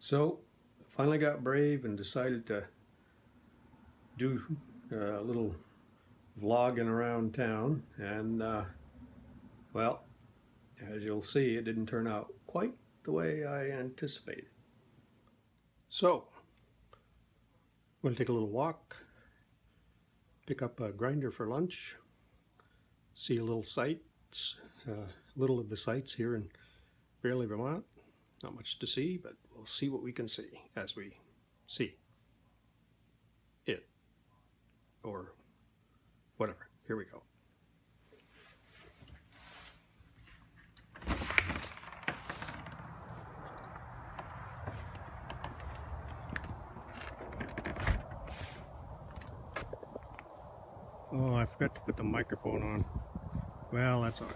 So finally got brave and decided to do a little vlogging around town, and well, as you'll see, it didn't turn out quite the way I anticipated. So I'm going to take a little walk, pick up a grinder for lunch, see a little little of the sights here in Fairleigh, Vermont. Not much to see, but we'll see what we can see as we see it, or whatever. Here we go. Oh, I forgot to put the microphone on. Well, that's all right.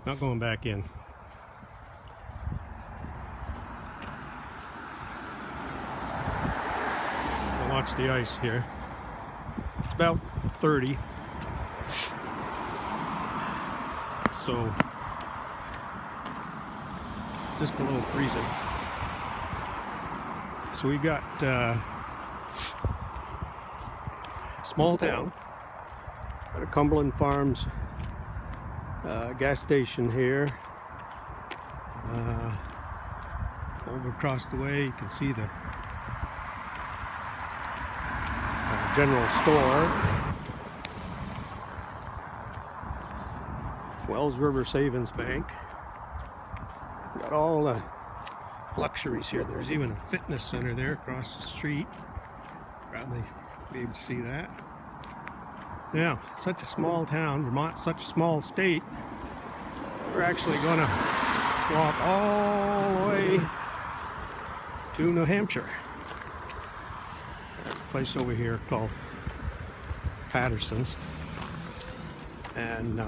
Not going back in. Watch the ice here. It's about 30. So just below freezing. So we got small town at a Cumberland Farms gas station here. Over across the way you can see the general store. Wells River Savings Bank. Got all the luxuries here. There's even a fitness center there across the street. Probably be able to see that. Now, such a small town, Vermont, such a small state, we're actually going to walk all the way to New Hampshire. Place over here called Patterson's, and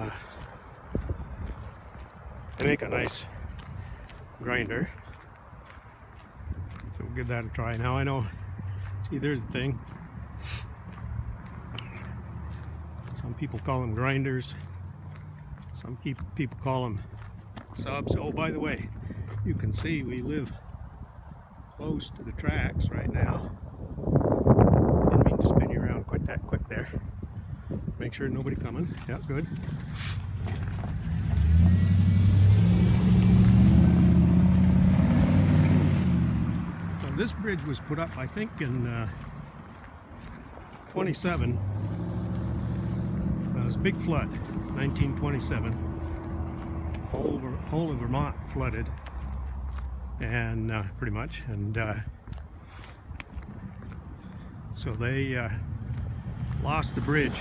they make a nice grinder, so we'll give that a try. Now I know, see, there's the thing, some people call them grinders, some people call them subs. Oh, by the way, you can see we live close to the tracks right now. Spin you around quite that quick there. Make sure nobody coming. Yeah, good. So this bridge was put up, I think, in 27. It was a big flood, 1927. Whole of Vermont flooded, and pretty much, and so they lost the bridge that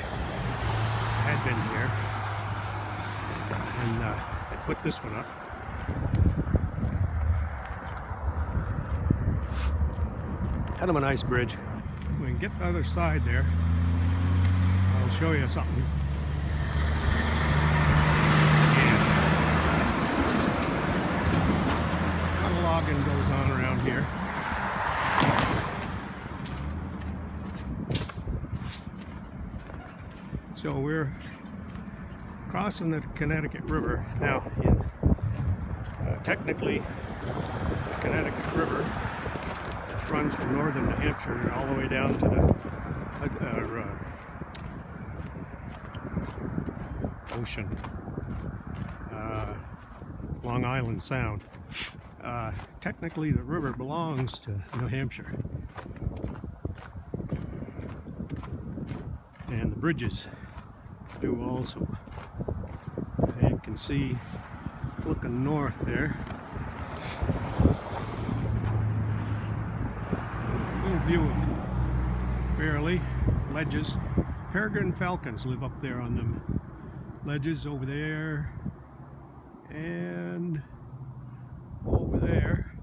had been here, and they put this one up. Kind of a nice bridge. We can get the other side there. I'll show you something. A lot of logging goes on around here. So we're crossing the Connecticut River now. Technically, the Connecticut River runs from northern New Hampshire all the way down to the ocean, Long Island Sound. Technically, the river belongs to New Hampshire, and the bridges do also. And you can see, looking north there, a little view of Fairleigh ledges. Peregrine falcons live up there on them ledges over there, and over there.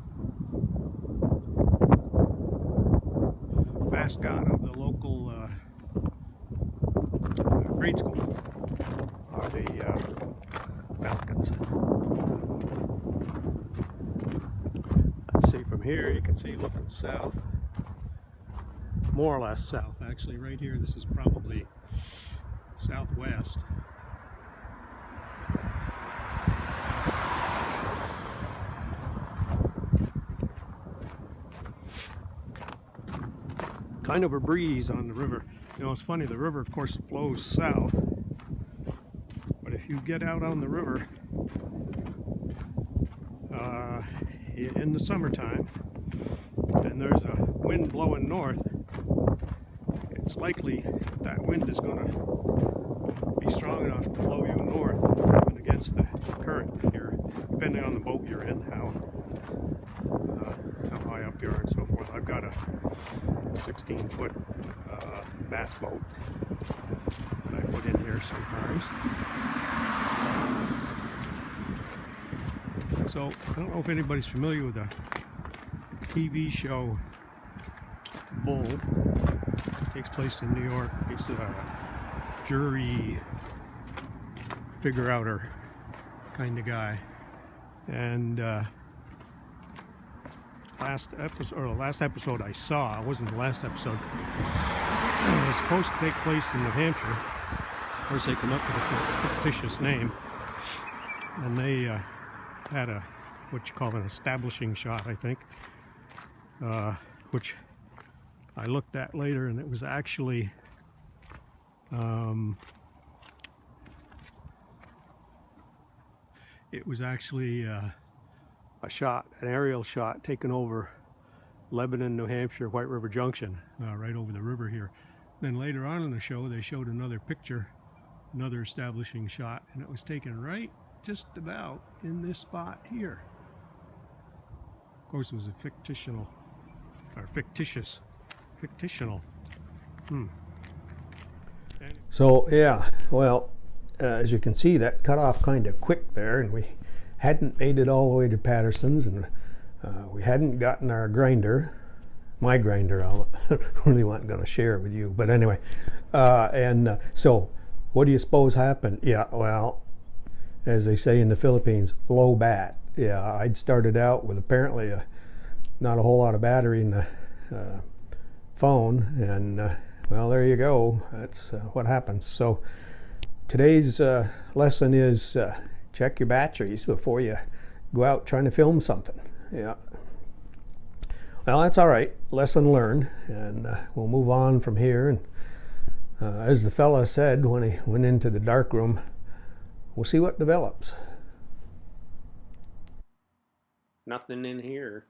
Mascot of the local grade school are the falcons. Let's see, from here you can see looking south, more or less south actually. Right here, this is probably southwest. kind of a breeze on the river. You know, it's funny, the river of course flows south, but if you get out on the river in the summertime and there's a wind blowing north, it's likely that wind is going to be strong enough to blow you north and against the current here, depending on the boat you're in, how high up you are and so forth. I've got a 16-foot bass boat that I put in here sometimes. So I don't know if anybody's familiar with the TV show Bull. It takes place in New York. He's a jury figure-outer kind of guy. And last episode I saw, it wasn't the last episode, it was supposed to take place in New Hampshire. Of course, they come up with a fictitious name, and they had a what you call an establishing shot, I think, which I looked at later, and it was actually a shot, an aerial shot taken over Lebanon, New Hampshire, White River Junction, right over the river here. Then later on in the show, they showed another picture, another establishing shot, and it was taken right just about in this spot here. Of course, it was a fictional. So yeah, well, as you can see, that cut off kind of quick there, and we hadn't made it all the way to Patterson's, and we hadn't gotten our grinder. My grinder, I really wasn't going to share it with you, but anyway. So what do you suppose happened? Yeah, well, as they say in the Philippines, low bat. Yeah, I'd started out with apparently not a whole lot of battery in the phone, and well, there you go. That's what happens. So today's lesson is check your batteries before you go out trying to film something. Yeah. Well, that's all right. Lesson learned, and we'll move on from here. And as the fella said when he went into the dark room, we'll see what develops. Nothing in here.